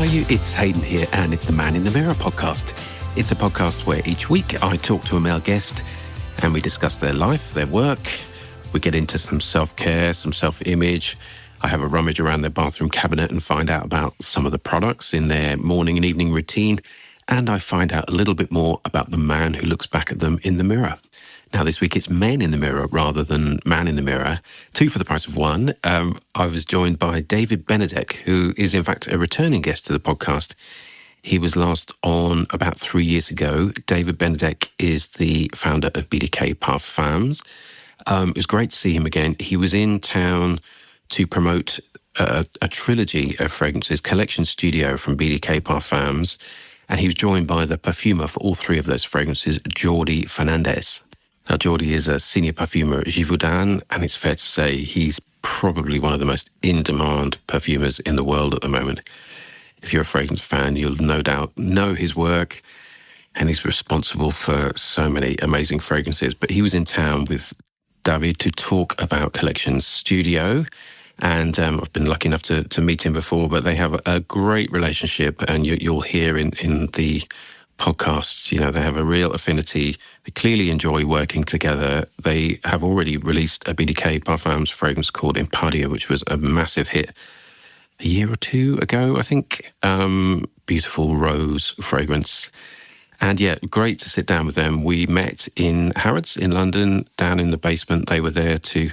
are you? It's Hayden here, and it's the Man in the Mirror podcast. It's a podcast where each week I talk to a male guest and we discuss their life, their work. We get into some self-care, some self-image. I have a rummage around their bathroom cabinet and find out about some of the products in their morning and evening routine. And I find out a little bit more about the man who looks back at them in the mirror. Now, this week it's men in the mirror rather than man in the mirror. 2 for the price of 1. I was joined by David Benedek, who is in fact a returning guest to the podcast. He was last on about 3 years ago. David Benedek is the founder of BDK Parfums. It was great to see him again. He was in town to promote a trilogy of fragrances, Collection Studio from BDK Parfums. And he was joined by the perfumer for all 3 of those fragrances, Jordi Fernandez. Now, Jordi is a senior perfumer at Givaudan, and it's fair to say he's probably one of the most in-demand perfumers in the world at the moment. If you're a fragrance fan, you'll no doubt know his work, and he's responsible for so many amazing fragrances. But he was in town with David to talk about Collection Studio, and I've been lucky enough to meet him before, but they have a great relationship, and you'll hear in the podcasts, you know, they have a real affinity. They clearly enjoy working together. They have already released a BDK Parfums fragrance called Impadia, which was a massive hit a year or 2 ago, I think. Beautiful rose fragrance. And yeah, great to sit down with them. We met in Horrods in London, down in the basement. They were there to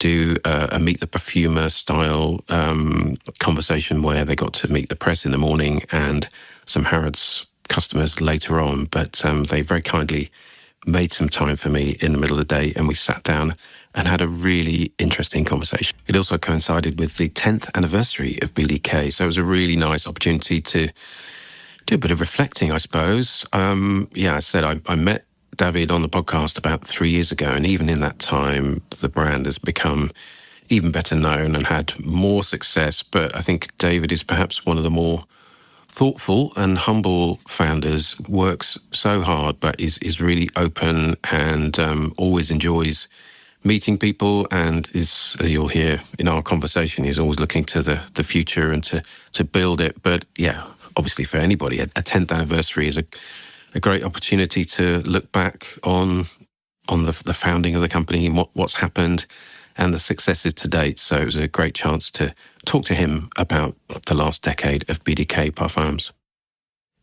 do a Meet the Perfumer style conversation where they got to meet the press in the morning and some Horrods customers later on. But they very kindly made some time for me in the middle of the day, and we sat down and had a really interesting conversation. It also coincided with the 10th anniversary of BDK, so it was a really nice opportunity to do a bit of reflecting, I suppose. I said I met David on the podcast about 3 years ago, and even in that time, the brand has become even better known and had more success. But I think David is perhaps one of the more thoughtful and humble founders, works so hard, but is really open and always enjoys meeting people, and is, as you'll hear in our conversation, he's always looking to the future and to build it. But yeah, obviously for anybody, a 10th anniversary is a great opportunity to look back on the founding of the company and what's happened and the successes to date. So it was a great chance to talk to him about the last decade of BDK Parfums.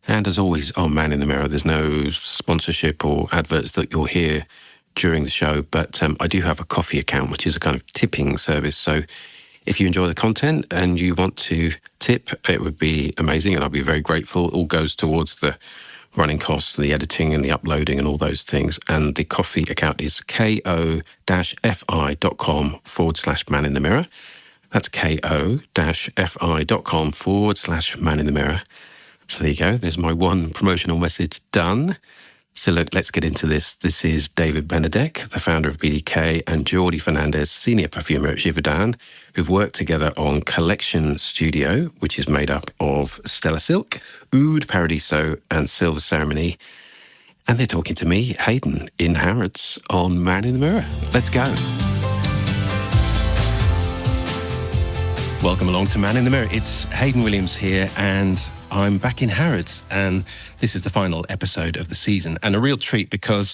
And as always on Man in the Mirror, there's no sponsorship or adverts that you'll hear during the show, but I do have a coffee account, which is a kind of tipping service. So if you enjoy the content and you want to tip, it would be amazing, and I'd be very grateful. It all goes towards the running costs, the editing and the uploading and all those things. And the coffee account is ko-fi.com/man in the mirror. That's ko-fi.com/man in the mirror. So there you go. There's my one promotional message done. So look, let's get into this. This is David Benedek, the founder of BDK, and Jordi Fernandez, senior perfumer at Givaudan, who've worked together on Collection Studio, which is made up of Stella Silk, Oud, Paradiso, and Silver Ceremony. And they're talking to me, Hayden, in Horrods on Man in the Mirror. Let's go. Welcome along to Man in the Mirror. It's Hayden Williams here, and I'm back in Horrods, and this is the final episode of the season, and a real treat because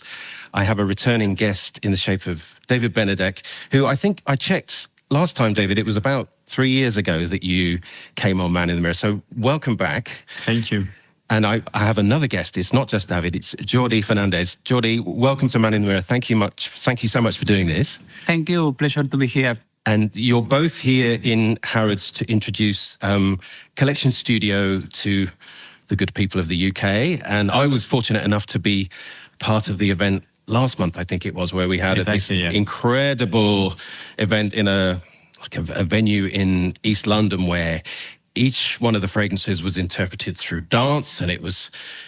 I have a returning guest in the shape of David Benedek, who I think I checked last time, David, it was about 3 years ago that you came on Man in the Mirror. So welcome back. Thank you. And I have another guest. It's not just David, it's Jordi Fernandez. Jordi, welcome to Man in the Mirror. Thank you so much for doing this. Thank you. Pleasure to be here. And you're both here in Horrods to introduce Collection Studio to the good people of the UK. And I was fortunate enough to be part of the event last month, I think it was, where we had this incredible event in a venue in East London where each one of the fragrances was interpreted through dance. And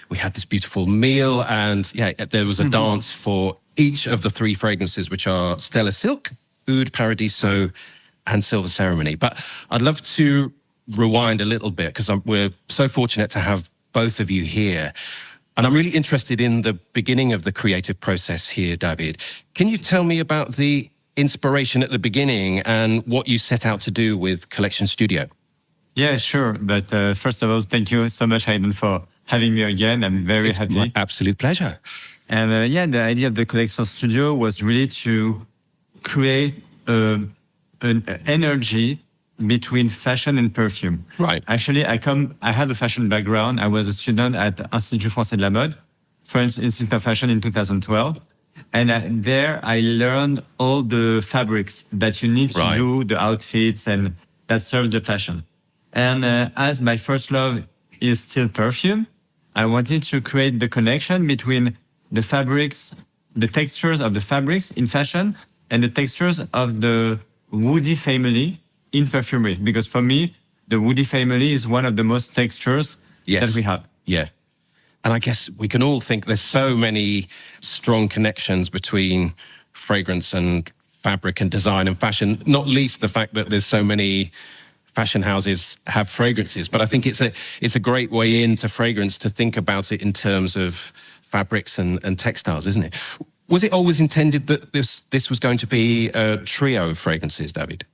we had this beautiful meal, and there was a dance for each of the 3 fragrances, which are Stella Silk, Oud, Paradiso, and Silver Ceremony. But I'd love to rewind a little bit because we're so fortunate to have both of you here. And I'm really interested in the beginning of the creative process here, David. Can you tell me about the inspiration at the beginning and what you set out to do with Collection Studio? Yeah, sure. But first of all, thank you so much, Hayden, for having me again. I'm very happy. My absolute pleasure. And the idea of the collection studio was really to create an energy between fashion and perfume. Right. Actually, I have a fashion background. I was a student at Institut Français de la Mode, French Institute of Fashion in 2012. And there I learned all the fabrics that you need to do, the outfits, and that serve the fashion. And as my first love is still perfume, I wanted to create the connection between the fabrics, the textures of the fabrics in fashion, and the textures of the woody family in perfumery. Because for me, the woody family is one of the most textures that we have. Yeah. And I guess we can all think there's so many strong connections between fragrance and fabric and design and fashion, not least the fact that there's so many fashion houses have fragrances. But I think it's a great way into fragrance to think about it in terms of fabrics and textiles, isn't it? Was it always intended that this was going to be a trio of fragrances, David?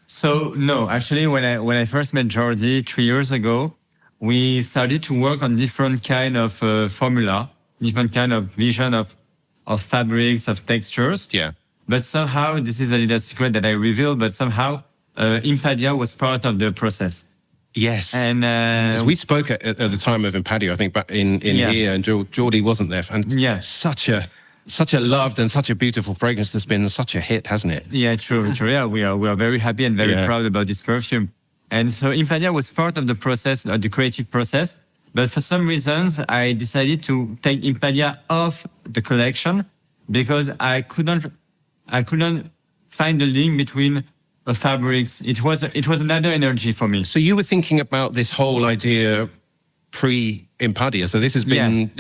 So no, actually, when I first met Jordi 3 years ago, we started to work on different kind of formula, different kind of vision of fabrics, of textures. Yeah. But somehow, this is a little secret that I revealed, but somehow Impadia was part of the process. Yes. And we spoke at the time of Impadia, I think, back in here, and Jordi wasn't there. And such a loved and such a beautiful fragrance that's been such a hit, hasn't it? Yeah, true. Yeah, we are very happy and very proud about this perfume. And so Impadia was part of the process, the creative process. But for some reasons, I decided to take Impadia off the collection because I couldn't find the link between the fabrics. It was another energy for me. So you were thinking about this whole idea pre-Impadia. So this has been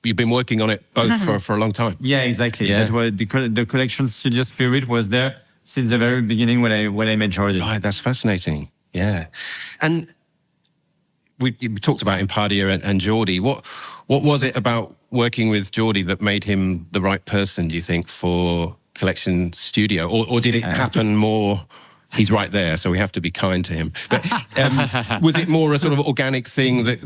you've been working on it both for a long time. Yeah, exactly. Yeah. That was the collection studio spirit was there since the very beginning when I met Jordi. Right, that's fascinating. Yeah. And we talked about Impadia and Jordi. What was it about working with Jordi that made him the right person, do you think, for Collection Studio? Or did it happen more, he's right there, so we have to be kind to him. But was it more a sort of organic thing that,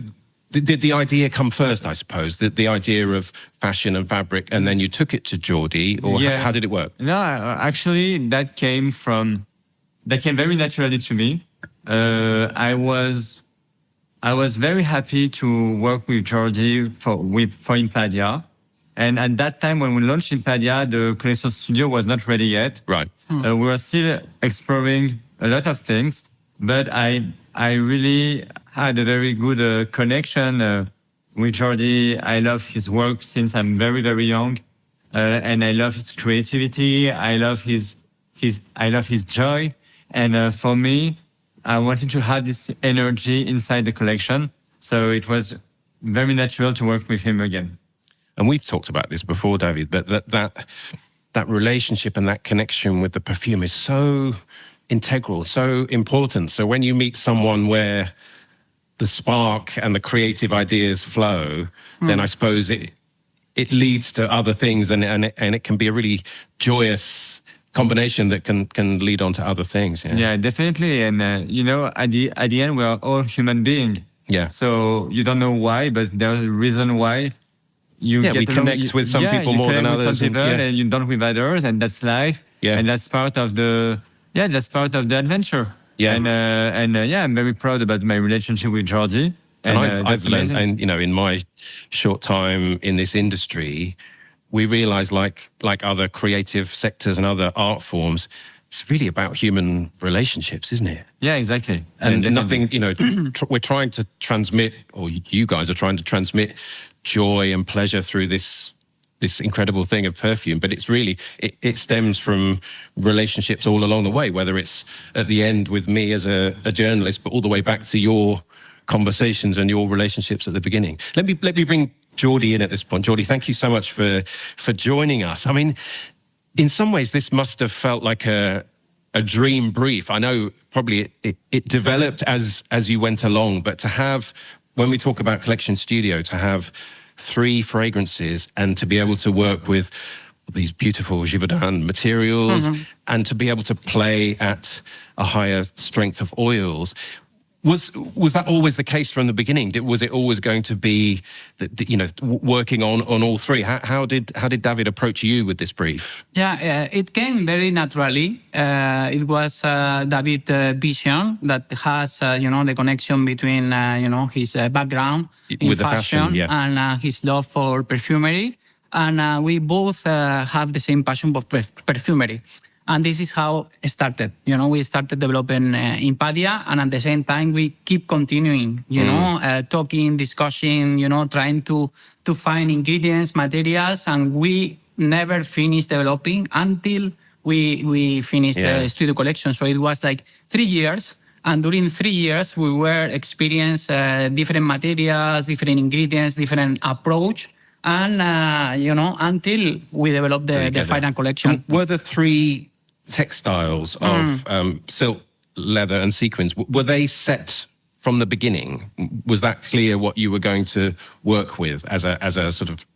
did the idea come first, I suppose, the idea of fashion and fabric, and then you took it to Jordi, or how did it work? No, actually, that came very naturally to me. I was very happy to work with Jordi for Impadia. And at that time, when we launched Impadia, the Collection Studio was not ready yet. Right. We were still exploring a lot of things, but I really had a very good connection with Jordi. I love his work since I'm very, very young. And I love his creativity. I love his joy. And for me, I wanted to have this energy inside the collection. So it was very natural to work with him again. And we've talked about this before, David, but that relationship and that connection with the perfume is so integral, so important. So when you meet someone where the spark and the creative ideas flow, then I suppose it leads to other things, and it can be a really joyous combination that can lead on to other things. Yeah, definitely. And at the end, we are all human beings. Yeah. So you don't know why, but there's a reason why. We connect with some people more than others. Some people and you don't with others, and that's life. Yeah. And that's part of the adventure. Yeah. And I'm very proud about my relationship with Jordi. And I've learned, and in my short time in this industry, we realize, like other creative sectors and other art forms, it's really about human relationships, isn't it? Yeah, exactly. And nothing, we're trying to transmit, or you guys are trying to transmit joy and pleasure through this incredible thing of perfume. But it's really, it stems from relationships all along the way, whether it's at the end with me as a journalist, but all the way back to your conversations and your relationships at the beginning. Let me bring Jordi in at this point. Jordi, thank you so much for joining us. I mean, in some ways, this must have felt like a dream brief. I know probably it developed as you went along, but to have, when we talk about Collection Studio, to have 3 fragrances and to be able to work with these beautiful Givaudan materials and to be able to play at a higher strength of oils, Was that always the case from the beginning? Was it always going to be, working on all three? How did David approach you with this brief? Yeah, it came very naturally. It was David's vision that has, the connection between, his background in with fashion, yeah. and his love for perfumery. And we both have the same passion for perfumery. And this is how it started. We started developing Impadia, and at the same time, we keep continuing, talking, discussing, trying to find ingredients, materials, and we never finished developing until we finished the studio collection. So it was like 3 years. And during 3 years, we were experiencing different materials, different ingredients, different approach. And, until we developed the final collection. Were the three textiles of silk, leather and sequins, were they set from the beginning? Was that clear what you were going to work with as a sort of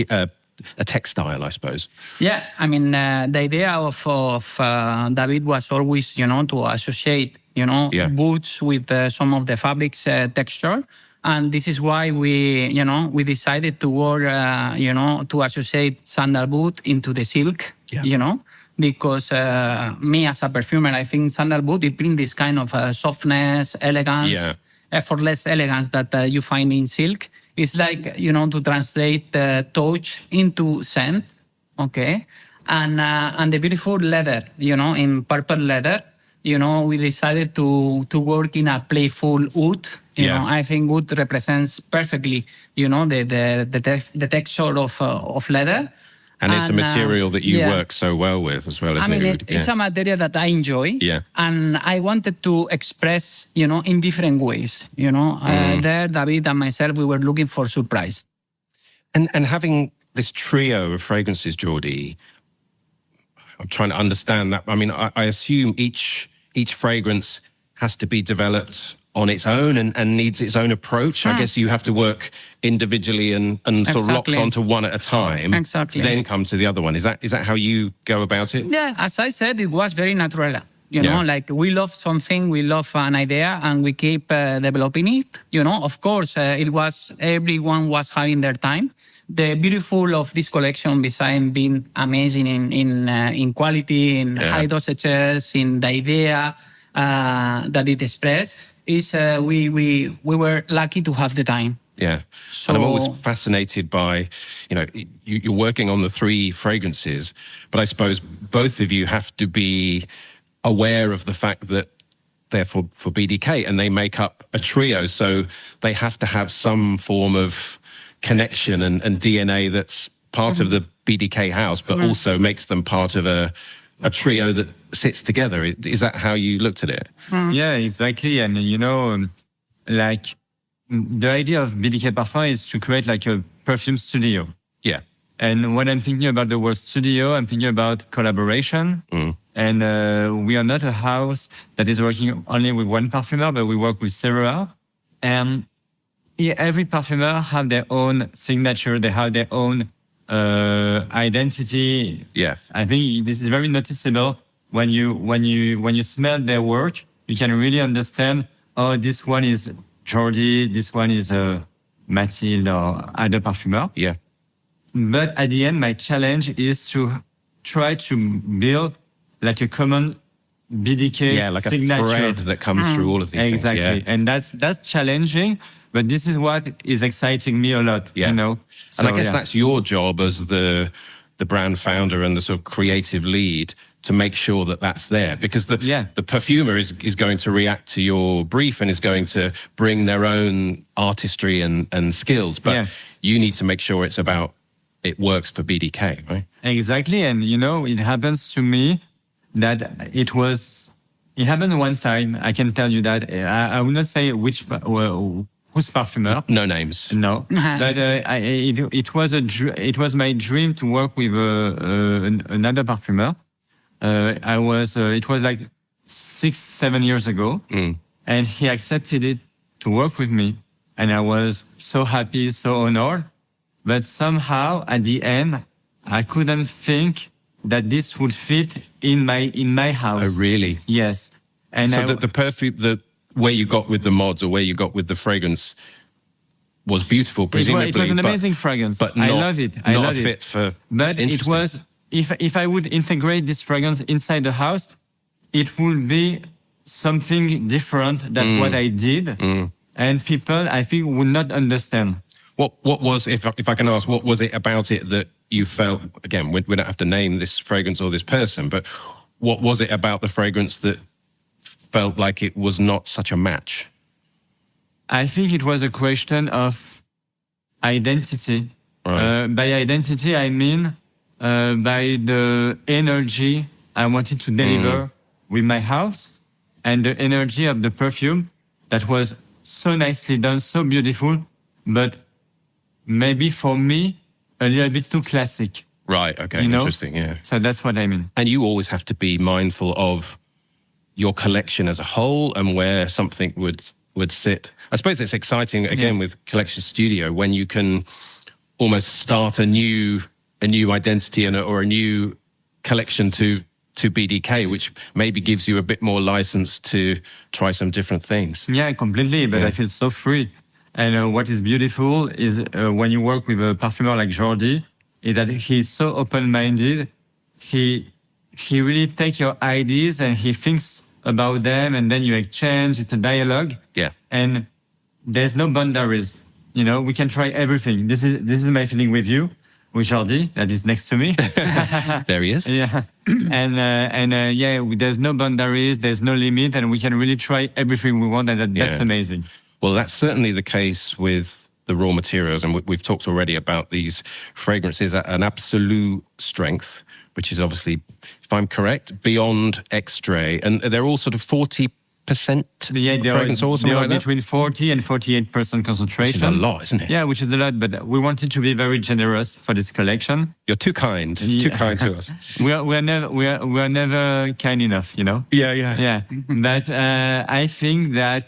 a textile, I suppose? Yeah, I mean, the idea of David was always, to associate, boots with some of the fabric's texture. And this is why we decided to work, to associate sandal boot into the silk, because me as a perfumer, I think sandal boot, it brings this kind of softness, elegance, effortless elegance that you find in silk. It's like, to translate touch into scent, okay? And the beautiful leather, in purple leather, we decided to work in a playful wood. I think wood represents perfectly, the texture of leather. And it's a material that you work so well with as well, isn't it? It's a material that I enjoy. Yeah. And I wanted to express, in different ways. There, David and myself, we were looking for surprise. And having this trio of fragrances, Jordi, I'm trying to understand that. I mean, I assume each fragrance has to be developed on its own and needs its own approach. I guess you have to work individually and sort of locked onto one at a time. Exactly. Then come to the other one. Is that how you go about it? Yeah, as I said, it was very natural. Like we love something, we love an idea, and we keep developing it. Of course, everyone was having their time. The beautiful of this collection, besides being amazing in quality, in high dosages, in the idea that it expressed, is we were lucky to have the time. Yeah. So, and I'm always fascinated by, you're working on the three fragrances, but I suppose both of you have to be aware of the fact that they're for BDK and they make up a trio. So they have to have some form of connection and DNA that's part of the BDK house, but also makes them part of a trio that sits together. Is that how you looked at it? Yeah, exactly. And, like the idea of BDK Parfums is to create like a perfume studio. Yeah. And when I'm thinking about the word studio, I'm thinking about collaboration. And we are not a house that is working only with one perfumer, but we work with several. And every perfumer have their own signature. They have their own identity. Yes. I think this is very noticeable when you smell their work. You can really understand, this one is Jordi, this one is Mathilde or other perfumer. Yeah. But at the end, my challenge is to try to build like a common BDK like signature. a thread that comes through all of these things. Exactly. And that's challenging, but this is what is exciting me a lot, So, and I guess that's your job as the brand founder and the sort of creative lead to make sure that that's there, because the perfumer is going to react to your brief and is going to bring their own artistry and skills, but you need to make sure it works for BDK, right? Exactly. And it happens to me that it happened one time. I can tell you that I will not say whose perfumer. No names. No, but it was my dream to work with another perfumer. It was like 6-7 years ago, and he accepted it to work with me, and I was so happy, so honored. But somehow at the end, I couldn't think that this would fit in my house. Oh, really? Yes. And so the perfume, where you got with the mods or where you got with the fragrance was beautiful, presumably. It was an amazing fragrance. But I love it. I not love a fit it. for. But it was, if I would integrate this fragrance inside the house, it would be something different than what I did. And people, I think, would not understand. What was, if I can ask, what was it about it that you felt, again, we don't have to name this fragrance or this person, but what was it about the fragrance that felt like it was not such a match? I think it was a question of identity. Right. By identity, I mean by the energy I wanted to deliver with my house and the energy of the perfume that was so nicely done, so beautiful, but maybe for me, a little bit too classic. Right, okay, interesting, yeah. So that's what I mean. And you always have to be mindful of your collection as a whole and where something would sit. I suppose it's exciting, again, with Collection Studio, when you can almost start a new identity or a new collection to BDK, which maybe gives you a bit more license to try some different things. Yeah, completely, but I feel so free. And what is beautiful is when you work with a perfumer like Jordi, is that he's so open-minded. He really takes your ideas and he thinks about them, and then you exchange. It's a dialogue. Yeah. And there's no boundaries. You know, we can try everything. This is my feeling with you, with Jordi, that is next to me. There he is. Yeah. And there's no boundaries, there's no limit, and we can really try everything we want, and that's amazing. Well, that's certainly the case with the raw materials, and we've talked already about these fragrances at an absolu strength, which is obviously, if I'm correct, beyond extrait, and they're all sort of 40% fragrance or something like that? Between 40 and 48% concentration. Which is a lot, isn't it? Yeah, which is a lot, but we wanted to be very generous for this collection. You're too kind, too kind to us. We're never kind enough, you know? Yeah. But I think that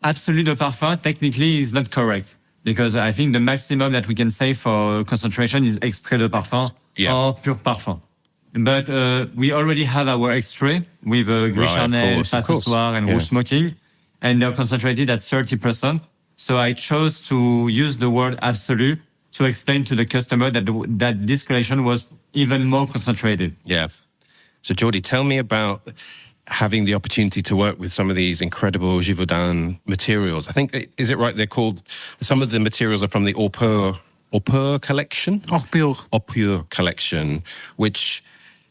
absolu de parfum technically is not correct, because I think the maximum that we can say for concentration is extrait de parfum or pure parfum. But we already have our extrait with Gris Charnel, Pas Ce Soir, and Rouge Smoking, and they're concentrated at 30%. So I chose to use the word absolu to explain to the customer that this collection was even more concentrated. Yeah. So Jordi, tell me about having the opportunity to work with some of these incredible Givaudan materials. I think, is it right, they're called, some of the materials are from the Haute collection? Haute collection, which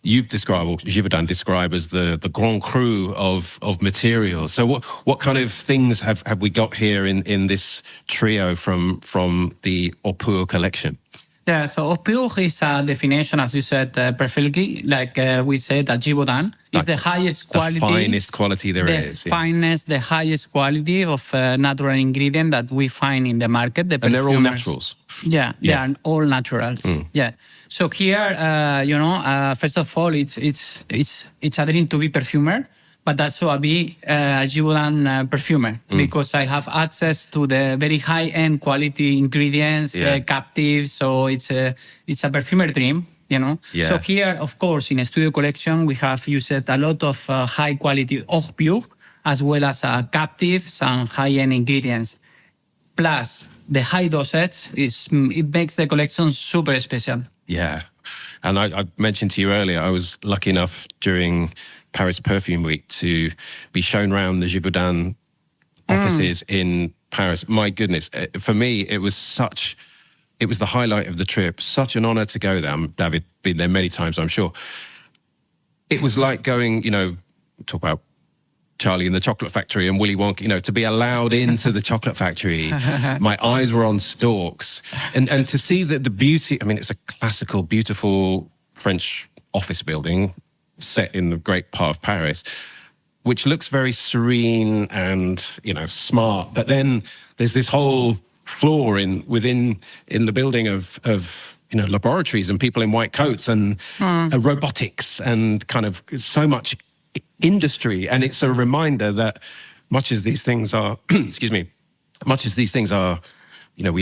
you've described, or Givaudan describe as the grand cru of materials. So what kind of things have we got here in this trio from the Haute collection? Yeah, so haute is a definition, as you said perfectly, like we said that Givaudan is the highest quality. The finest quality there is. The finest, the highest quality of natural ingredient that we find in the market. And they're all naturals. Yeah, they are all naturals. Yeah. So here, first of all, it's a dream to be perfumer, but also a Givaudan perfumer, because I have access to the very high-end quality ingredients, captives. So it's a perfumer dream, you know. Yeah. So here, of course, in a studio collection, we have used a lot of high-quality haute pure, as well as captives and high-end ingredients. Plus, the high dosage, it makes the collection super special. Yeah. And I mentioned to you earlier, I was lucky enough during Paris Perfume Week to be shown around the Givaudan offices in Paris. My goodness, for me, it was the highlight of the trip. Such an honor to go there. David, been there many times, I'm sure. It was like going, talk about Charlie in the Chocolate Factory and Willy Wonka, to be allowed into the chocolate factory. My eyes were on stalks. And to see the beauty, it's a classical, beautiful French office building set in the great part of Paris, which looks very serene and, smart. But then there's this whole floor within the building of laboratories and people in white coats and robotics and kind of so much industry. And it's a reminder that much as these things are, we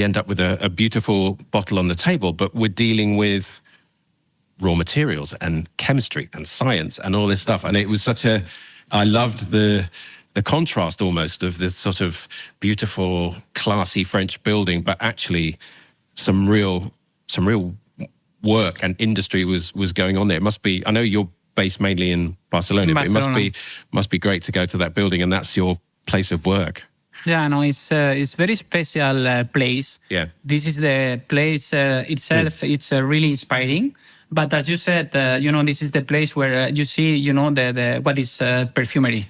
end up with a beautiful bottle on the table, but we're dealing with raw materials and chemistry and science and all this stuff. And it was I loved the the contrast almost of this sort of beautiful, classy French building, but actually some real work and industry was going on there. It must be, I know you're based mainly in Barcelona, but it must be great to go to that building and that's your place of work. Yeah, no, it's very special place. Yeah. This is the place itself. It's really inspiring. But as you said, this is the place where you see, the what is perfumery,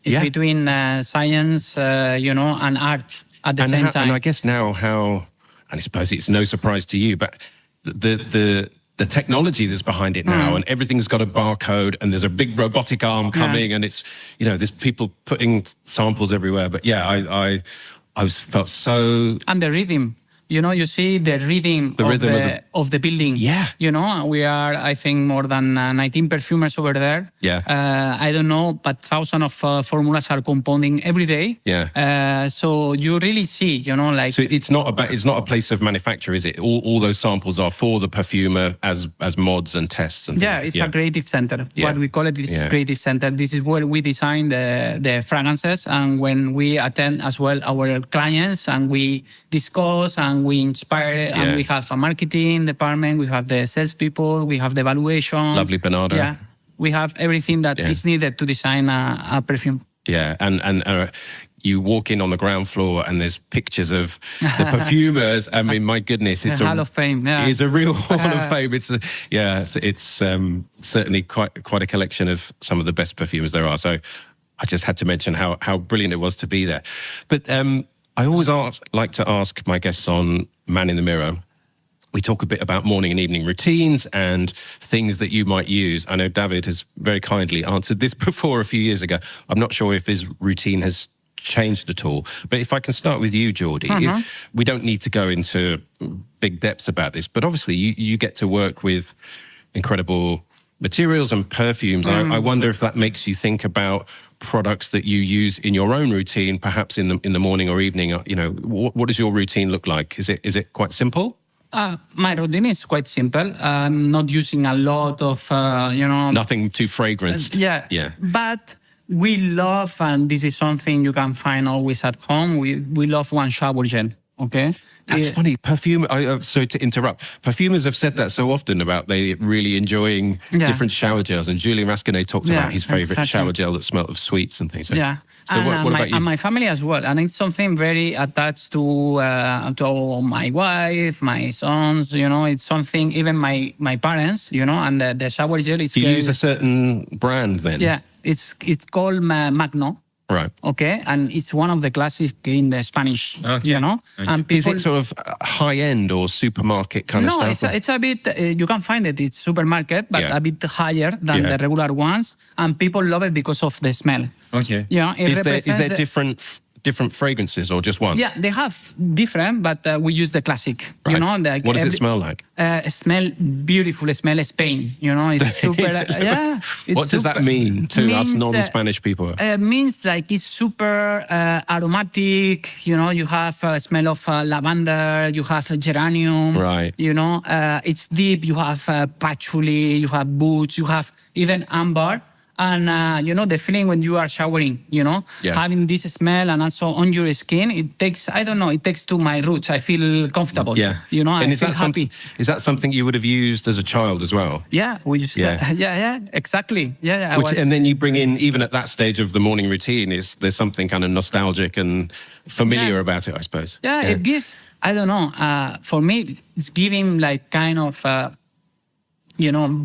It's between science, and art at the same time. And I guess now and I suppose it's no surprise to you, but the technology that's behind it now, and everything's got a barcode, and there's a big robotic arm coming, and it's there's people putting samples everywhere. But I felt so. And the rhythm. You see the rhythm of the building. Yeah. We are, I think, more than 19 perfumers over there. Yeah. I don't know, but thousands of formulas are compounding every day. Yeah. So you really see, So it's not a place of manufacture, is it? All those samples are for the perfumer as mods and tests and things. Yeah, it's a creative center. Yeah. What we call it is creative center. This is where we design the fragrances, and when we attend as well our clients, and we discuss and we inspire, and we have a marketing department, we have the salespeople, we have the evaluation. Lovely Bernardo. Yeah, we have everything that is needed to design a perfume. Yeah, and you walk in on the ground floor and there's pictures of the perfumers. I mean, my goodness, it's a Hall of Fame. Yeah. It's a real Hall of Fame. It's certainly quite a collection of some of the best perfumers there are. So I just had to mention how brilliant it was to be there. But I always like to ask my guests on Man in the Mirror. We talk a bit about morning and evening routines and things that you might use. I know David has very kindly answered this before a few years ago. I'm not sure if his routine has changed at all. But if I can start with you, Jordi, we don't need to go into big depths about this, but obviously you get to work with incredible materials and perfumes. I wonder if that makes you think about products that you use in your own routine, perhaps in the morning or evening. What does your routine look like? Is it quite simple? My routine is quite simple. I'm not using a lot of, Nothing too fragrant. Yeah. But we love, and this is something you can find always at home, we love one shower gel, okay? That's funny. Sorry to interrupt. Perfumers have said that so often about they really enjoying different shower gels. And Julien Rasquinet talked about his favourite shower gel that smelled of sweets and things. Yeah. So what about you? And my family as well. And it's something very attached to my wife, my sons, it's something, even my parents, and the shower gel is... Do you use a certain brand then? Yeah. It's called Magno. Right. Okay. And it's one of the classics in the Spanish, Okay. And people, is it sort of high-end or supermarket kind of stuff? No, it's a bit, you can find it. It's supermarket, but a bit higher than the regular ones. And people love it because of the smell. Okay. Is there different fragrances or just one? Yeah, they have different, but we use the classic. Right. What does it smell like? Smell beautiful. It smells Spain. It's super. What does that mean to us non-Spanish people? Means like it's super aromatic. You have a smell of lavender. You have geranium. Right. It's deep. You have patchouli. You have boots. You have even amber. And, the feeling when you are showering, having this smell and also on your skin, it takes to my roots. I feel comfortable. Yeah. I feel happy. Is that something you would have used as a child as well? Yeah. We just, exactly. Yeah. And then you bring in, even at that stage of the morning routine, there's something kind of nostalgic and familiar about it, I suppose. Yeah, it gives, I don't know, for me, it's giving like kind of...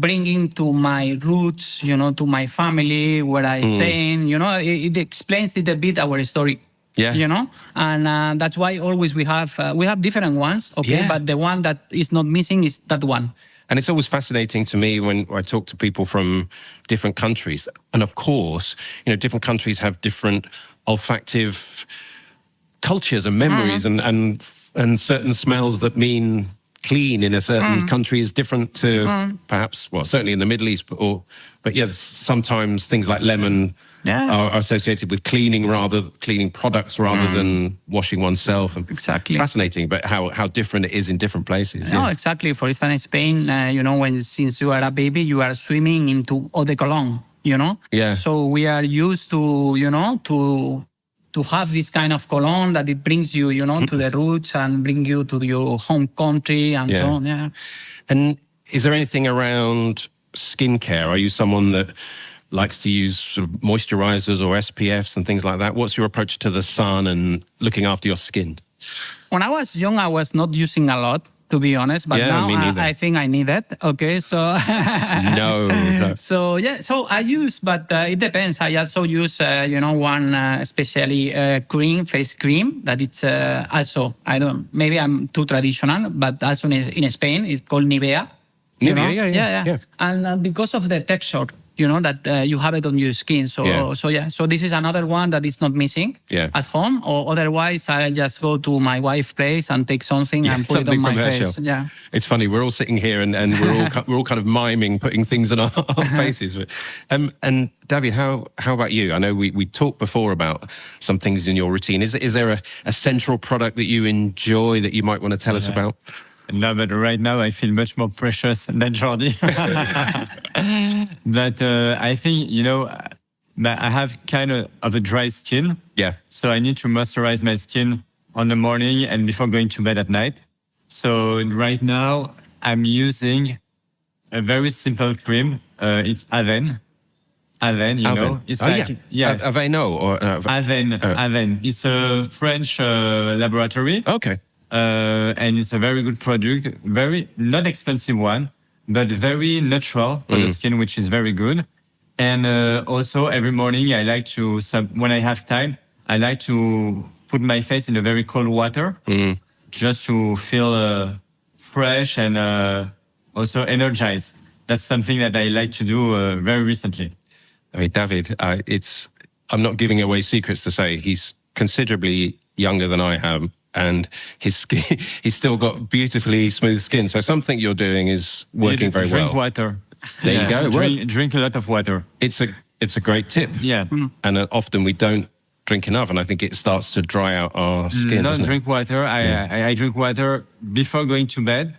bringing to my roots, to my family, where I stay in, it explains a little bit our story. Yeah. And that's why always we have different ones, okay? Yeah. But the one that is not missing is that one. And it's always fascinating to me when I talk to people from different countries. And of course, different countries have different olfactive cultures and memories and certain smells that mean... clean in a certain country is different to perhaps, certainly in the Middle East, but sometimes things like lemon are associated with cleaning products rather than washing oneself. Exactly. Fascinating, but how different it is in different places. No, exactly. For instance, in Spain, since you are a baby, you are swimming into eau de cologne. you know? Yeah. So we are used to, you know, to have this kind of cologne that it brings you, you know, to the roots and bring you to your home country and so on. Yeah. And is there anything around skincare? Are you someone that likes to use sort of moisturizers or SPFs and things like that? What's your approach to the sun and looking after your skin? When I was young, I was not using a lot, to be honest, but now I think I need it. Okay, so no. So so I use, but it depends. I also use, you know, one especially face cream that it's also, maybe I'm too traditional, but also in Spain it's called Nivea. Yeah. And because of the texture, you know, that you have it on your skin. So this is another one that is not missing at home. Or otherwise, I just go to my wife's place and take something and put it on my face. Shelf. Yeah, it's funny. We're all sitting here and we're all kind of miming putting things on our faces. And David, how about you? I know we talked before about some things in your routine. Is there a central product that you enjoy that you might want to tell us about? No, but right now I feel much more precious than Jordi. But I think, you know, I have kind of a dry skin. Yeah. So I need to moisturize my skin on the morning and before going to bed at night. So right now I'm using a very simple cream. It's Aven. Aven, you know. It's Aveno or Aven. Aven. It's a French laboratory. Okay. And it's a very good product, very not expensive one, but very natural for the skin, which is very good. And also every morning I like to, when I have time, I like to put my face in a very cold water, just to feel fresh and also energized. That's something that I like to do very recently. I mean, David, I'm not giving away secrets to say he's considerably younger than I am. And his skin, he's still got beautifully smooth skin. So something you're doing is working very well. Drink water. There you go. Drink a lot of water. It's a great tip. Yeah. And often we don't drink enough, and I think it starts to dry out our skin. Don't drink water. I drink water before going to bed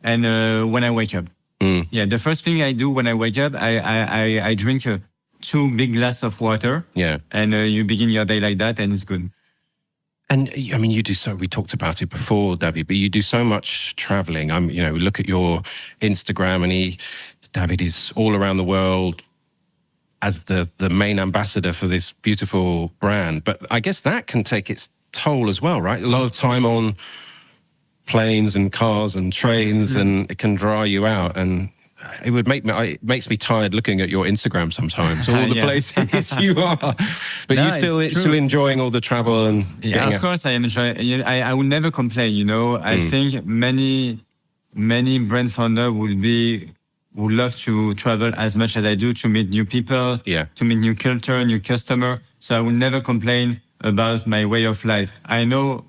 and when I wake up. Yeah, the first thing I do when I wake up, I drink 2 big glasses of water. Yeah. And you begin your day like that, and it's good. And I mean, you do so, we talked about it before, David, but you do so much traveling. Look at your Instagram and David is all around the world as the main ambassador for this beautiful brand. But I guess that can take its toll as well, right? A lot of time on planes and cars and trains and it can dry you out. And it makes me tired looking at your Instagram sometimes, all the places you are. But you're still enjoying all the travel and of course I enjoy. I will never complain. You know, I think many brand founders would love to travel as much as I do to meet new people, to meet new culture, new customer. So I will never complain about my way of life. I know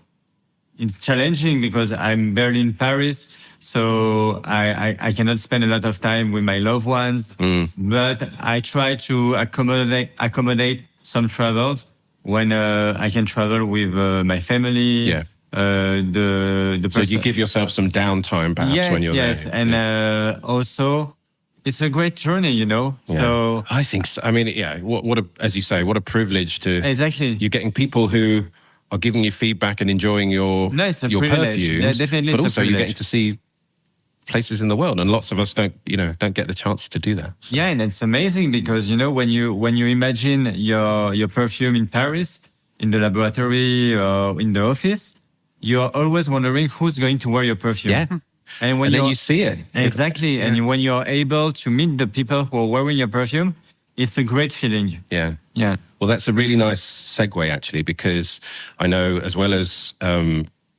it's challenging because I'm barely in Paris. So I cannot spend a lot of time with my loved ones, but I try to accommodate some travels when I can travel with my family. Yeah. So you give yourself some downtime perhaps when you're there. And also it's a great journey, you know. Yeah. So I think so. I mean, as you say, what a privilege to you're getting people who are giving you feedback and enjoying your perfumes, but also you're getting to see places in the world, and lots of us don't get the chance to do that. So. Yeah, and it's amazing because when you imagine your perfume in Paris, in the laboratory or in the office, you're always wondering who's going to wear your perfume. Yeah, and then you see it exactly, and when you're able to meet the people who are wearing your perfume, it's a great feeling. Yeah. Yeah. Well, that's a really nice segue actually, because I know as well as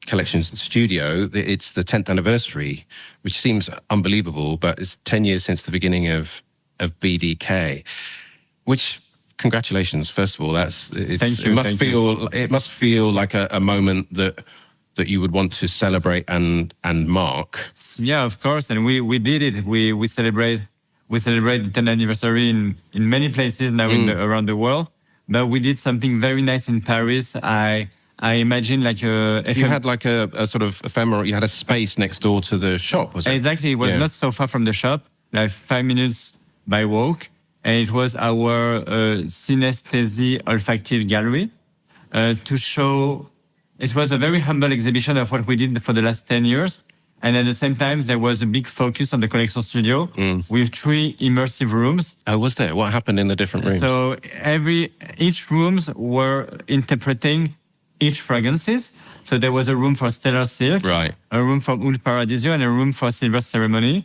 Collections Studio, it's the 10th anniversary, which seems unbelievable, but it's 10 years since the beginning of BDK, which, congratulations, first of all. Thank you. It must feel like a moment that you would want to celebrate and mark. Yeah, of course, and we did it. We celebrate the 10th anniversary in many places now around the world, but we did something very nice in Paris. I imagine you had like a sort of ephemeral, you had a space next door to the shop, was it? Exactly. It was not so far from the shop, like 5 minutes by walk. and it was our synesthesia olfactive gallery to show. It was a very humble exhibition of what we did for the last 10 years. And at the same time, there was a big focus on the collection studio with 3 immersive rooms. Oh, was there? What happened in the different rooms? So each rooms were interpreting each fragrances. So there was a room for Stella Silk, right, a room for Paradiso, and a room for Silver Ceremony.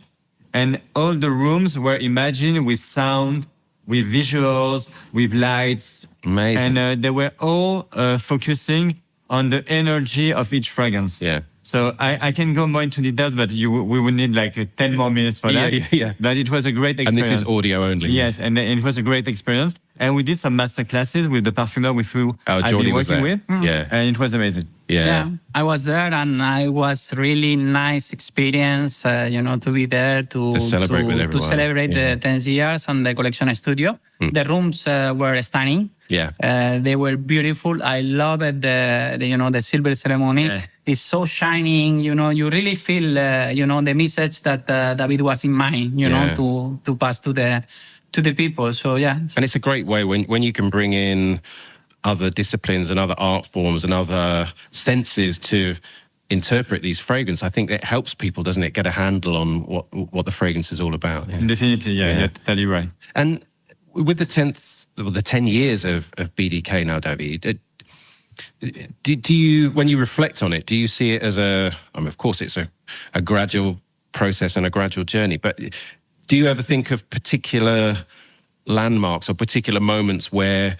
And all the rooms were imagined with sound, with visuals, with lights. Amazing. And they were all focusing on the energy of each fragrance. Yeah. So I can go more into details, but we would need like 10 more minutes for that. Yeah. But it was a great experience. And this is audio only. Yes, and it was a great experience. And we did some master classes with the perfumer with who I've been working with. Yeah. And it was amazing. Yeah, I was there, and it was really nice experience, to be there to celebrate with everyone. To celebrate the 10 years and the collection studio. The rooms were stunning. Yeah, they were beautiful. I loved the silver ceremony. Yeah. It's so shining. You really feel the message that David was in mind. To pass to the people. So yeah, and it's a great way when you can bring in other disciplines and other art forms and other senses to interpret these fragrances. I think that helps people, doesn't it, get a handle on what the fragrance is all about. Yeah. Definitely, yeah, you're totally right. And with the 10 years of BDK now, David, do you, when you reflect on it, do you see it as of course it's a gradual process and a gradual journey, but do you ever think of particular landmarks or particular moments where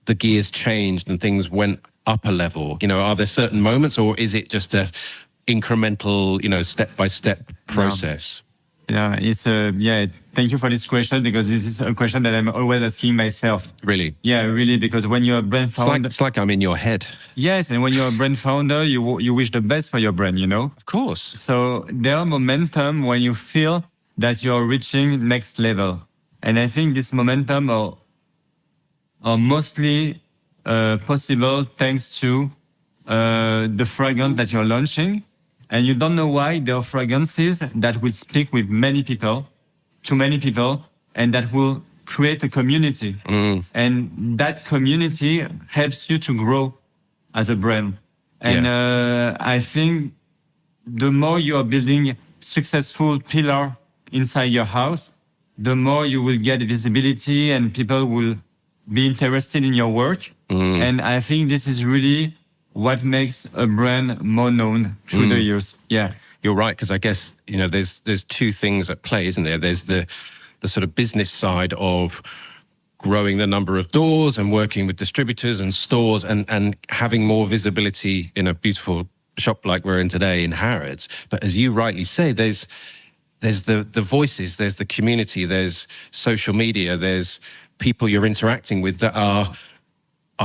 the gears changed and things went up a level? Are there certain moments, or is it just a incremental, step-by-step process? Yeah, thank you for this question, because this is a question that I'm always asking myself. Really? Yeah, really, because when you're a brand founder... It's like I'm in your head. Yes, and when you're a brand founder, you wish the best for your brand, Of course. So there are momentum when you feel that you're reaching next level. And I think this momentum are mostly possible thanks to the fragrance that you're launching. And you don't know why there are fragrances that will speak with many people, to many people, and that will create a community. And that community helps you to grow as a brand. And I think the more you are building successful pillar inside your house, the more you will get visibility and people will be interested in your work. And I think this is really what makes a brand more known through the years. Yeah. You're right, because I guess, there's 2 things at play, isn't there? There's the sort of business side of growing the number of doors and working with distributors and stores and having more visibility in a beautiful shop like we're in today in Harrods. But as you rightly say, there's the voices, there's the community, there's social media, there's people you're interacting with that are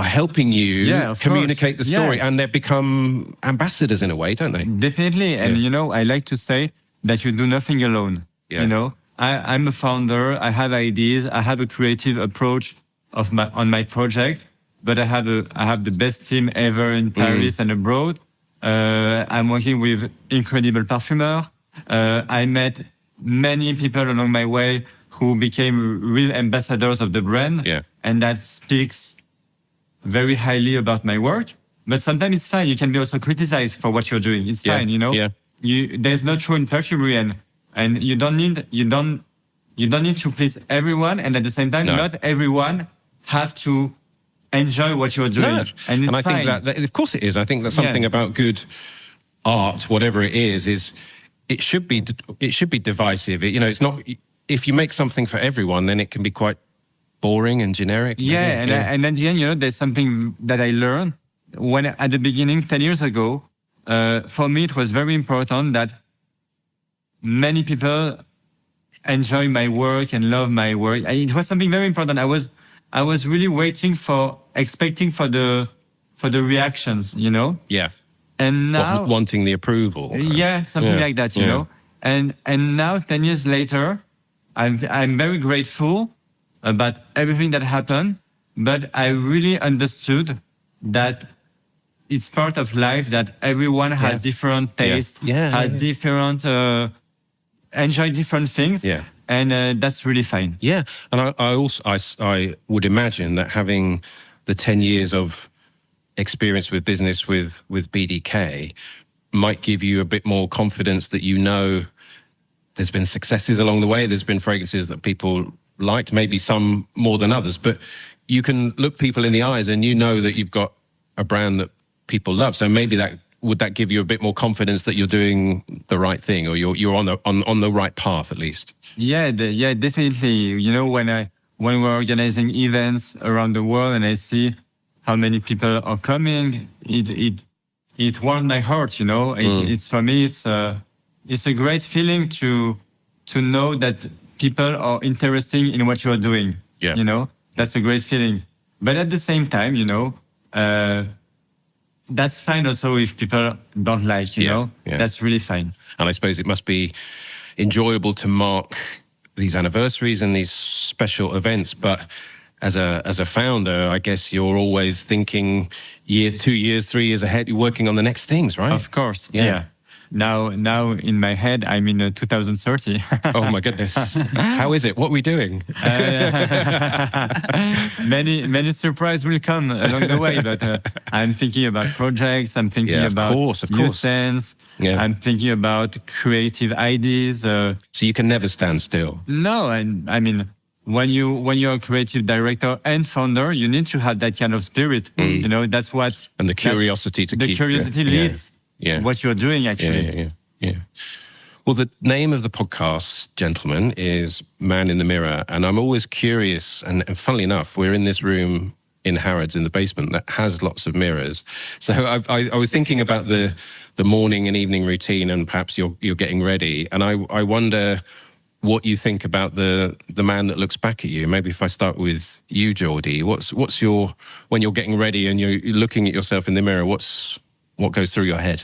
helping you communicate the story, and they become ambassadors in a way, don't they? Definitely. And, I like to say that you do nothing alone. Yeah. I'm a founder. I have ideas. I have a creative approach on my project, but I have the best team ever in Paris and abroad. I'm working with incredible perfumers. I met many people along my way who became real ambassadors of the brand. Yeah. And that speaks very highly about my work. But sometimes it's fine. You can be also criticized for what you're doing. It's fine, Yeah. There's no true in perfumery, and you don't need to please everyone. And at the same time, not everyone have to enjoy what you're doing. No. And I think that, of course it is. I think that something about good art, whatever it is it should be divisive. It's not, if you make something for everyone, then it can be quite boring and generic. Yeah, and at the end, there's something that I learned when at the beginning, 10 years ago, for me, it was very important that many people enjoy my work and love my work. It was something very important. I was really expecting for the reactions, Yeah. And now wanting the approval. Yeah, something like that, you know. And now 10 years later, I'm very grateful about everything that happened, but I really understood that it's part of life, that everyone has different tastes, has different, enjoy different things. Yeah. And that's really fine. Yeah, and I would imagine that having the 10 years of experience with business with BDK might give you a bit more confidence that there's been successes along the way. There's been fragrances that people liked, maybe some more than others, but you can look people in the eyes and that you've got a brand that people love. So maybe would that give you a bit more confidence that you're doing the right thing, or you're on the right path at least? Yeah, definitely. When we're organizing events around the world and I see how many people are coming, it warmed my heart. It's for me, it's a great feeling to know that people are interested in what you are doing. Yeah. That's a great feeling. But at the same time, that's fine also if people don't like, Yeah. That's really fine. And I suppose it must be enjoyable to mark these anniversaries and these special events, but as a founder, I guess you're always thinking 2 years, 3 years ahead. You're working on the next things, right? Of course, yeah. Now in my head, I'm in 2030. Oh my goodness! How is it? What are we doing? Many surprises will come along the way, but I'm thinking about projects. I'm thinking about new scents. Yeah. I'm thinking about creative ideas. So you can never stand still. No, I mean, when you're a creative director and founder, you need to have that kind of spirit. That's what and the curiosity leads. Yeah. What you're doing, actually. Yeah. Well, the name of the podcast, gentlemen, is Man in the Mirror. And I'm always curious, and funnily enough, we're in this room in Horrods in the basement that has lots of mirrors. So I was thinking about the morning and evening routine, and perhaps you're getting ready. And I wonder what you think about the man that looks back at you. Maybe if I start with you, Jordi, what's when you're getting ready and you're looking at yourself in the mirror, what goes through your head?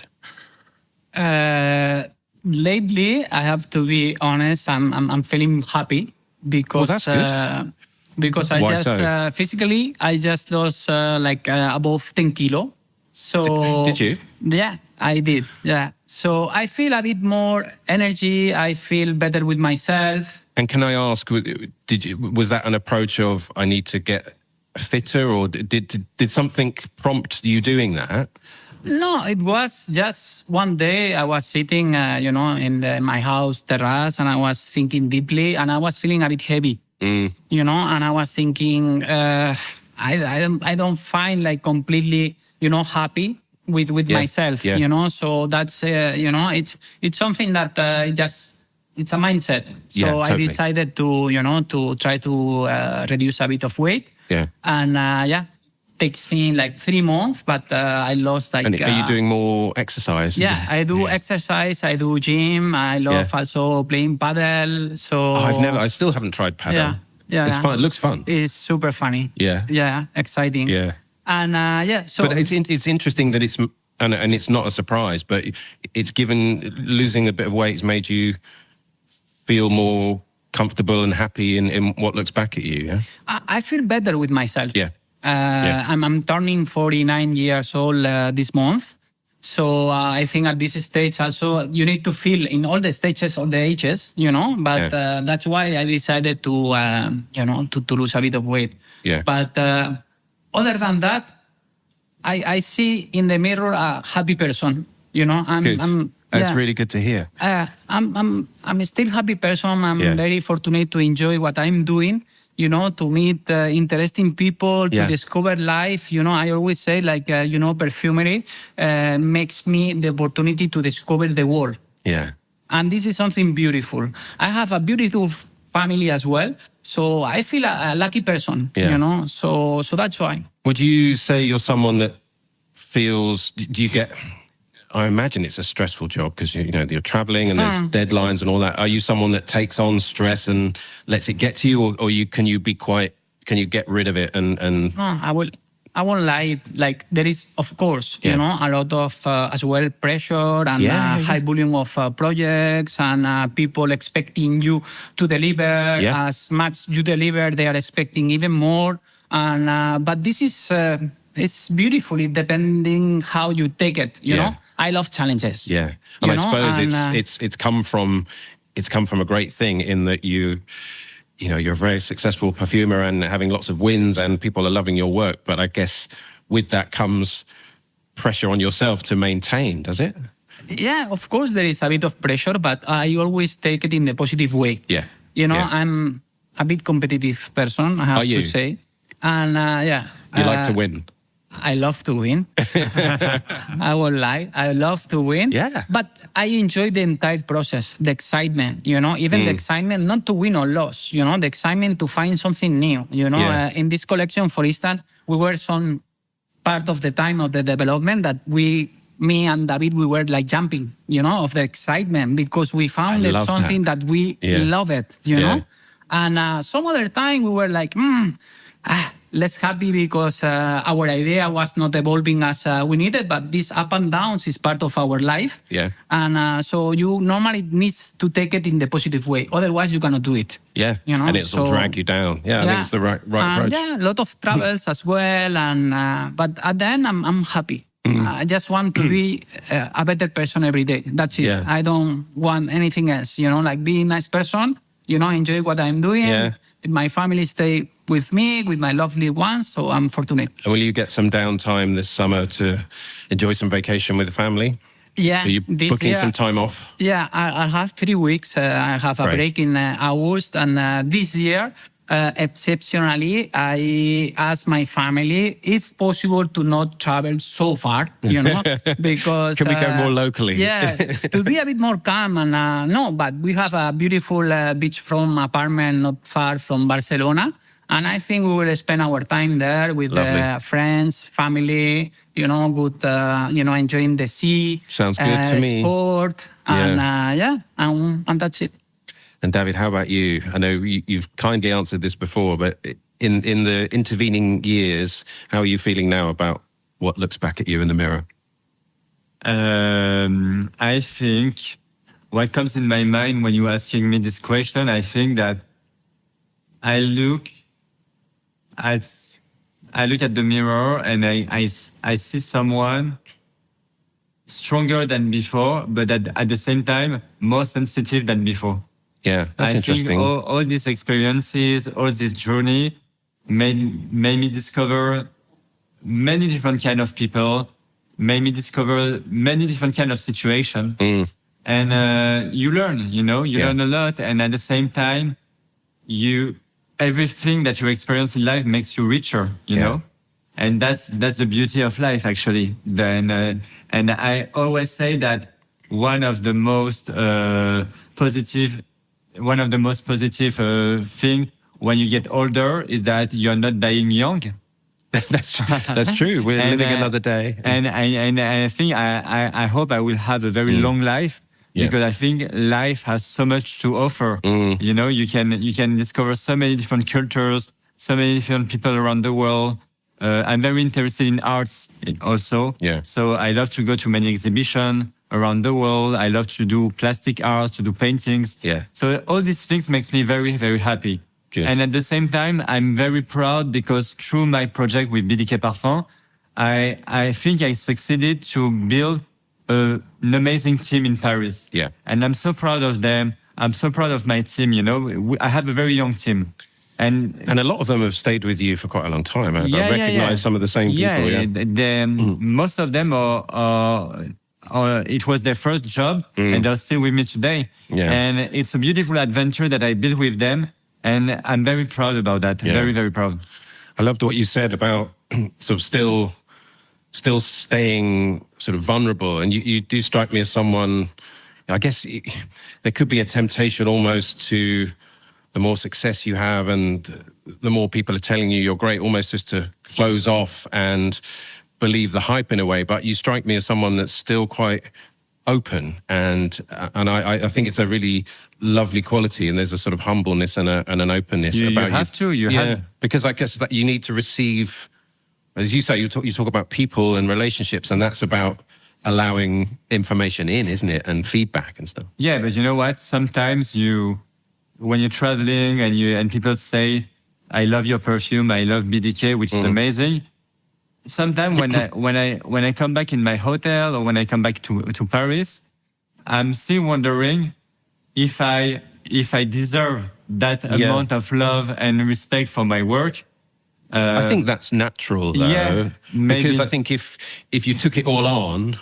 Lately, I have to be honest, I'm feeling happy because that's good. Because I just physically I just lost above 10 kilo. So did you? Yeah, I did. Yeah. So I feel a bit more energy. I feel better with myself. And can I ask, was that an approach of I need to get fitter, or did something prompt you doing that? No, it was just one day I was sitting, in my house terrace, and I was thinking deeply, and I was feeling a bit heavy, and I was thinking, I don't find completely, happy with myself, So that's, it's something that it's a mindset. So totally. I decided to try to reduce a bit of weight. Yeah. And takes me 3 months, but I lost And are you doing more exercise? Yeah, I do exercise. I do gym. I love also playing paddle. So I still haven't tried paddle. Yeah, it's fun. It looks fun. It's super funny. Yeah, exciting. Yeah, and So, but it's interesting that and it's not a surprise, but it's losing a bit of weight has made you feel more comfortable and happy in what looks back at you. Yeah, I feel better with myself. Yeah. I'm turning 49 years old this month. So I think at this stage also you need to feel in all the stages of the ages, but that's why I decided to lose a bit of weight. Yeah. But other than that, I see in the mirror a happy person, That's really good to hear. I'm still a happy person. I'm very fortunate to enjoy what I'm doing. To meet interesting people, to discover life. I always say, perfumery makes me the opportunity to discover the world. Yeah. And this is something beautiful. I have a beautiful family as well. So I feel a lucky person, So that's why. Would you say you're someone that feels, do you get... I imagine it's a stressful job because you're traveling and there's deadlines and all that. Are you someone that takes on stress and lets it get to you, or can you get rid of it and? I won't lie. There is, of course, a lot of as well pressure and high volume of projects and people expecting you to deliver as much you deliver. They are expecting even more. And but this is it's beautifully depending how you take it. You know. I love challenges. Yeah, and I suppose it's come from it's come from a great thing in that you're a very successful perfumer and having lots of wins and people are loving your work. But I guess with that comes pressure on yourself to maintain, does it? Yeah, of course there is a bit of pressure, but I always take it in the positive way. Yeah. I'm a bit competitive person, I have to say. And You like to win. I love to win. I won't lie. I love to win. Yeah. But I enjoy the entire process, the excitement, even the excitement not to win or lose, the excitement to find something new, in this collection, for instance, we were some part of the time of the development that me and David, we were like jumping, of the excitement because we found something that we love it, know. And some other time we were like, less happy because our idea was not evolving as we needed, but this up and downs is part of our life. Yeah. And so you normally need to take it in the positive way. Otherwise, you cannot do it. Yeah. And it'll drag you down. Yeah, I think it's the right approach. Yeah, a lot of travels as well. And but at the end, I'm happy. I just want to be a better person every day. That's it. Yeah. I don't want anything else. Like being a nice person, enjoy what I'm doing. Yeah. My family stay with me, with my lovely ones, so I'm fortunate. And will you get some downtime this summer to enjoy some vacation with the family? Yeah. Are you booking some time off? Yeah, I have 3 weeks. I have a break in August. And this year, exceptionally, I asked my family if possible to not travel so far, because... Can we go more locally? Yeah, to be a bit more calm. And no, but we have a beautiful beachfront apartment not far from Barcelona. And I think we will spend our time there with friends, family, good, enjoying the sea. Sounds good to me. Sport, and and that's it. And David, how about you? I know you've kindly answered this before, but in the intervening years, how are you feeling now about what looks back at you in the mirror? I think what comes in my mind when you're asking me this question, I think that I look at the mirror and I see someone stronger than before, but at the same time, more sensitive than before. Yeah, that's interesting. I think all these experiences, all this journey made me discover many different kind of people, made me discover many different kind of situation. And you learn, you learn a lot. And at the same time, everything that you experience in life makes you richer, you know? And that's the beauty of life, actually. And I always say that one of the most positive thing when you get older is that you're not dying young. That's true. We're living another day. And I think I hope I will have a very long life. Because I think life has so much to offer. You can discover so many different cultures, so many different people around the world. I'm very interested in arts also. Yeah. So I love to go to many exhibitions around the world. I love to do plastic arts, to do paintings. Yeah. So all these things makes me very, very happy. Good. And at the same time, I'm very proud because through my project with BDK Parfums, I think I succeeded to build an amazing team in Paris. Yeah. And I'm so proud of them. I'm so proud of my team, I have a very young team. And a lot of them have stayed with you for quite a long time. I recognize some of the same people. Most of them it was their first job and they're still with me today. Yeah. And it's a beautiful adventure that I built with them. And I'm very proud about that. Yeah. Very, very proud. I loved what you said about sort of still staying sort of vulnerable. And you do strike me as someone, I guess there could be a temptation almost to, the more success you have and the more people are telling you you're great, almost just to close off and believe the hype in a way. But you strike me as someone that's still quite open. And I think it's a really lovely quality. And there's a sort of humbleness and an openness about you. You have to. Because I guess that you need to receive, as you say, you talk about people and relationships, and that's about allowing information in, isn't it? And feedback and stuff. Yeah, but you know what? Sometimes when you're traveling and people say, I love your perfume, I love BDK, which is amazing. Sometimes when I come back in my hotel or when I come back to Paris, I'm still wondering if I deserve that amount of love and respect for my work. I think that's natural, though, because I think if you took it all on,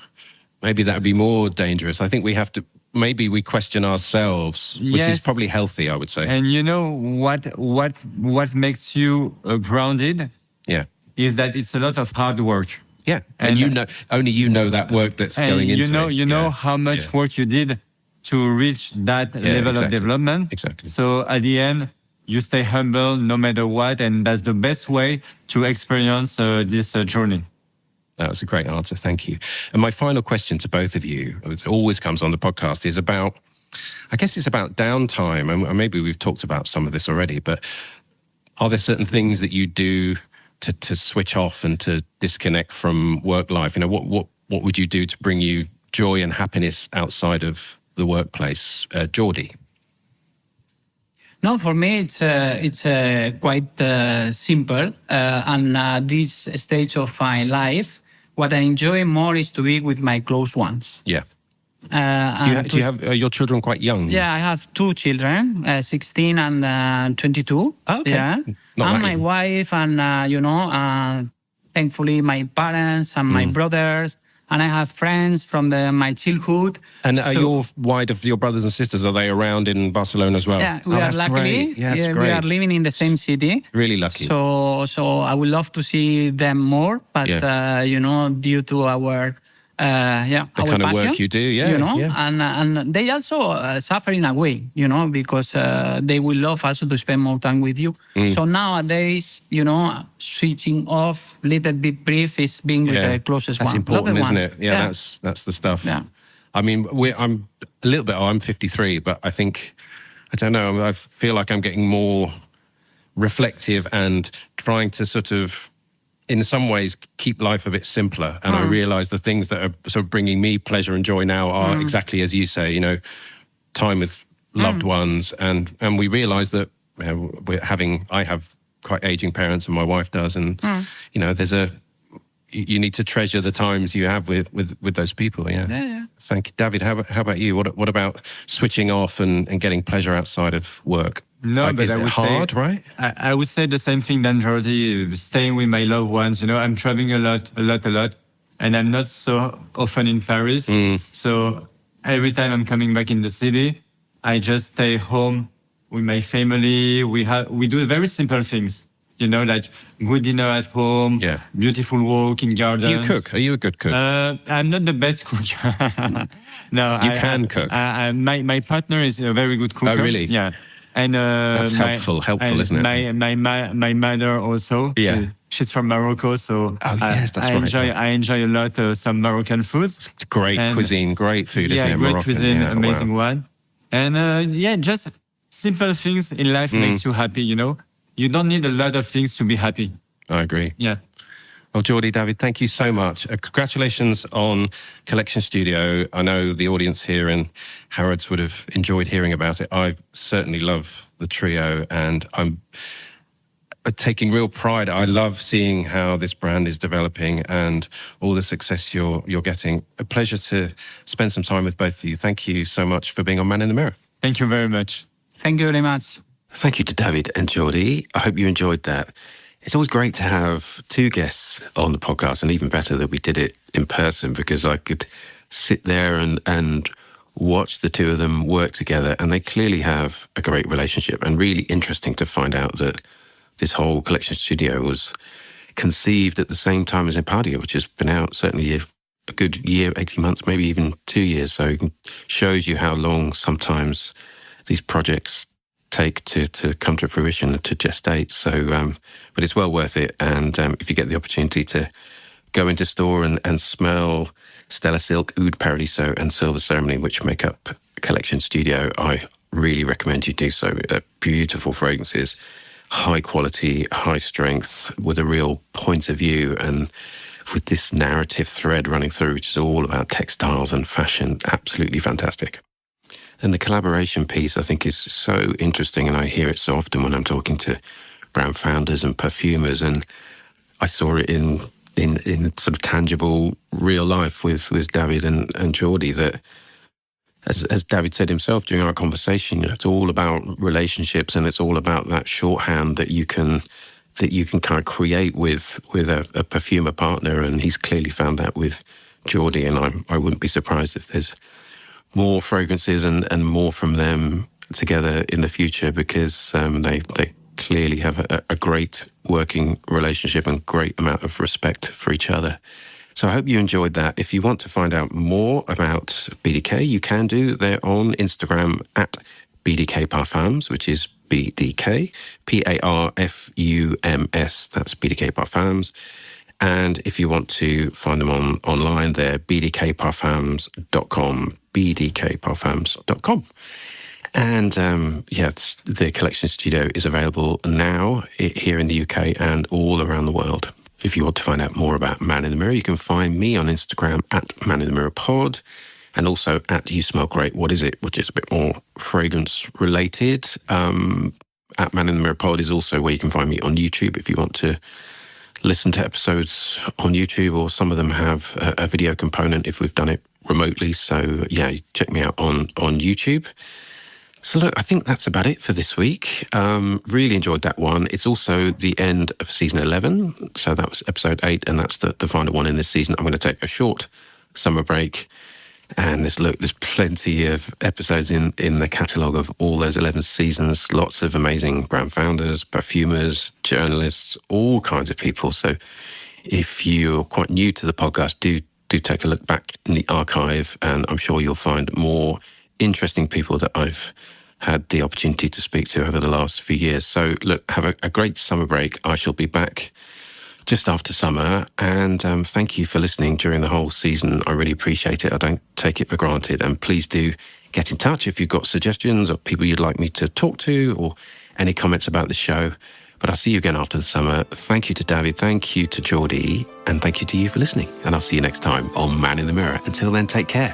maybe that would be more dangerous. I think we have to. Maybe we question ourselves, which is probably healthy, I would say. And you know what makes you grounded? Yeah, is that it's a lot of hard work. Yeah, and you know, only you know that work that's going into it. You know how much work you did to reach that level of development. Exactly. So at the end, you stay humble no matter what, and that's the best way to experience this journey. That was a great answer. Thank you. And my final question to both of you, it always comes on the podcast, is about, I guess it's about downtime. And maybe we've talked about some of this already, but are there certain things that you do to switch off and to disconnect from work life? You know, what would you do to bring you joy and happiness outside of the workplace? Jordi? No, for me, it's quite simple. And this stage of my life, what I enjoy more is to be with my close ones. Yeah. Do you have your children quite young? Yeah, I have two children, 16 and 22. Oh, okay. Yeah. And my wife and, thankfully, my parents and my brothers. And I have friends from my childhood. And are your brothers and sisters, are they around in Barcelona as well? Yeah, we are lucky. Great. Yeah, that's great. We are living in the same city. Really lucky. So I would love to see them more, but due to our the our kind of passion, work you do, and they also suffer in a way, because they will love also to spend more time with you. So nowadays, switching off, little bit brief is being with the closest that's one. That's important, isn't it? Yeah, that's the stuff. Yeah. I mean, I'm a little bit. I'm 53, but I think I don't know. I feel like I'm getting more reflective and trying to sort of, in some ways, keep life a bit simpler. And I realise the things that are sort of bringing me pleasure and joy now are exactly as you say, time with loved ones. And we realise that I have quite aging parents and my wife does. And, you need to treasure the times you have with those people. Yeah. Thank you. David, how about you? What about switching off and getting pleasure outside of work? No, but I would hard, say, right? I would say the same thing than Jordi, staying with my loved ones. I'm traveling a lot, and I'm not so often in Paris. So every time I'm coming back in the city, I just stay home with my family. We do very simple things, like good dinner at home, beautiful walk in gardens. Do you cook? Are you a good cook? I'm not the best cook. No, you can cook. My partner is a very good cook. Oh, really? Yeah. And that's helpful, isn't it? My mother also. Yeah. She's from Morocco, so that's right. I enjoy a lot some Moroccan foods. Great cuisine, great food, isn't it? Great Moroccan. cuisine, amazing one. And just simple things in life makes you happy. You don't need a lot of things to be happy. I agree. Yeah. Well, Jordi, David, thank you so much. Congratulations on Collection Studio. I know the audience here in Horrods would have enjoyed hearing about it. I certainly love the trio, and I'm taking real pride. I love seeing how this brand is developing and all the success you're getting. A pleasure to spend some time with both of you. Thank you so much for being on Man in the Mirror. Thank you very much. Thank you very much. Thank you to David and Jordi. I hope you enjoyed that. It's always great to have two guests on the podcast, and even better that we did it in person, because I could sit there and watch the two of them work together, and they clearly have a great relationship. And really interesting to find out that this whole Collection Studio was conceived at the same time as Impadia, which has been out certainly a good year, 18 months, maybe even 2 years. So it shows you how long sometimes these projects take to come to fruition, to gestate. So, but it's well worth it. And if you get the opportunity to go into store and smell Stella Silk, Oud Paradiso and Silver Ceremony, which make up Collection Studio, I really recommend you do so. Beautiful fragrances, high quality, high strength, with a real point of view, and with this narrative thread running through, which is all about textiles and fashion. Absolutely fantastic. And the collaboration piece, I think, is so interesting, and I hear it so often when I'm talking to brand founders and perfumers, and I saw it in sort of tangible real life with David and Jordi, that as David said himself during our conversation, it's all about relationships, and it's all about that shorthand that you can kind of create with a perfumer partner. And he's clearly found that with Jordi, and I wouldn't be surprised if there's more fragrances and more from them together in the future, because they clearly have a great working relationship and great amount of respect for each other. So I hope you enjoyed that. If you want to find out more about BDK, you can do. They're on Instagram at BDK Parfums, which is BDK, Parfums. That's BDK Parfums. And if you want to find them online, they're bdkparfums.com, bdkparfums.com. And the collection studio is available now here in the UK and all around the world. If you want to find out more about Man in the Mirror, you can find me on Instagram at Man in the Mirror Pod, and also at You Smell Great, What Is It, which is a bit more fragrance related. At Man in the Mirror Pod is also where you can find me on YouTube if you want to listen to episodes on YouTube, or some of them have a video component if we've done it remotely. So yeah, check me out on YouTube. So look, I think that's about it for this week. Really enjoyed that one. It's also the end of season 11. So that was episode 8, and that's the final one in this season. I'm going to take a short summer break. And there's plenty of episodes in the catalogue of all those 11 seasons. Lots of amazing brand founders, perfumers, journalists, all kinds of people. So if you're quite new to the podcast, do take a look back in the archive, and I'm sure you'll find more interesting people that I've had the opportunity to speak to over the last few years. So look, have a great summer break. I shall be back just after summer, and thank you for listening during the whole season. I really appreciate it. I don't take it for granted. And please do get in touch if you've got suggestions or people you'd like me to talk to, or any comments about the show. But I'll see you again after the summer. Thank you to David, thank you to Jordi, and thank you to you for listening. And I'll see you next time on Man in the Mirror. Until then, take care.